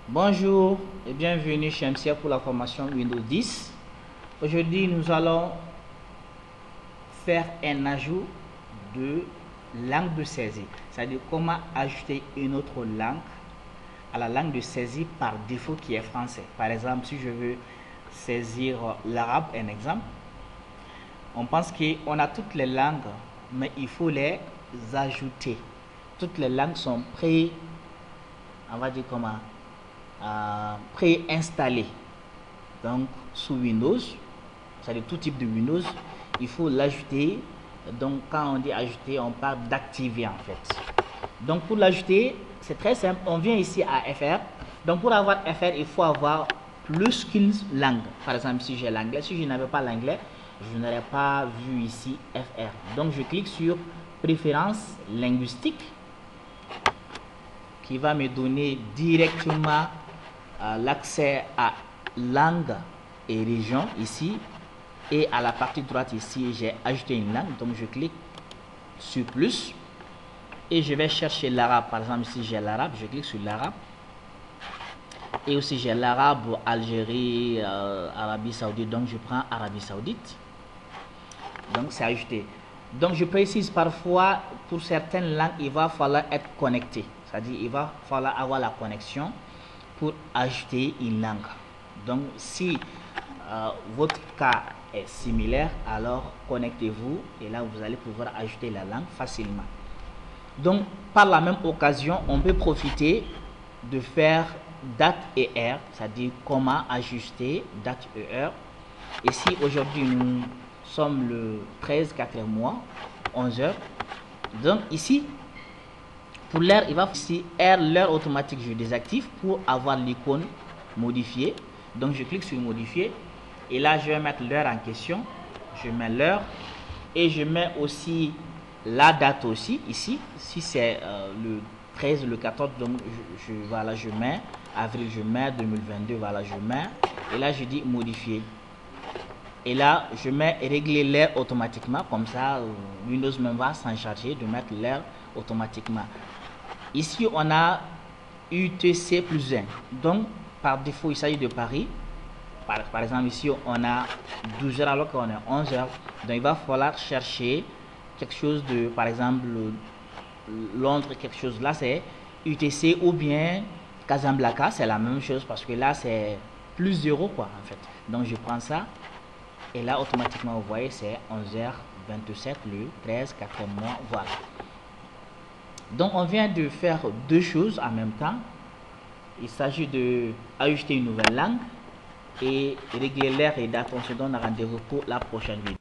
Bonjour et bienvenue chez MCA pour la formation Windows 10. Aujourd'hui, nous allons faire un ajout de langue de saisie, c'est-à-dire comment ajouter une autre langue à la langue de saisie par défaut qui est français. Par exemple, si je veux saisir l'arabe, un exemple, on pense qu'on a toutes les langues, mais il faut les ajouter. Toutes les langues sont préinstallées. Donc sous Windows, c'est-à-dire tout type de Windows, il faut l'ajouter. Donc quand on dit ajouter, on parle d'activer en fait. Donc pour l'ajouter, c'est très simple. On vient ici à FR. Donc pour avoir FR, il faut avoir plus qu'une langue. Par exemple, si j'ai l'anglais, si je n'avais pas l'anglais, je n'aurais pas vu ici FR. Donc je clique sur préférences linguistiques qui va me donner directement l'accès à langue et région ici, et à la partie droite ici j'ai ajouté une langue. Donc je clique sur plus et je vais chercher l'arabe. Par exemple ici j'ai l'arabe, je clique sur l'arabe, et aussi j'ai l'arabe Algérie, Arabie Saoudite, donc je prends Arabie Saoudite. Donc c'est ajouté. Donc je précise, parfois pour certaines langues il va falloir être connecté, c'est-à-dire il va falloir avoir la connexion pour ajouter une langue. Donc si votre cas est similaire, alors connectez-vous et là vous allez pouvoir ajouter la langue facilement. Donc par la même occasion, on peut profiter de faire date et heure, c'est-à-dire comment ajuster date et heure. Ici aujourd'hui nous sommes le 13 4e mois 11h. Donc ici pour l'heure, il va ici l'heure automatique, je désactive pour avoir l'icône modifiée. Donc je clique sur modifier et là je vais mettre l'heure en question. Je mets l'heure et je mets aussi la date aussi ici. Si c'est le 13, le 14, donc voilà, je mets avril, je mets 2022, voilà, je mets, et là je dis modifier. Et là je mets régler l'heure automatiquement, comme ça Windows même va s'en charger de mettre l'heure automatiquement. Ici on a UTC plus 1, donc par défaut il s'agit de Paris. Par exemple ici on a 12h alors qu'on est 11h, donc il va falloir chercher quelque chose de, par exemple Londres, quelque chose là c'est UTC, ou bien Casablanca, c'est la même chose parce que là c'est plus 0 quoi en fait. Donc je prends ça et là automatiquement vous voyez c'est 11h27 le 13 4e mois, voilà. Donc on vient de faire deux choses en même temps. Il s'agit de ajouter une nouvelle langue et régler l'heure et date. On se donne rendez-vous pour la prochaine vidéo.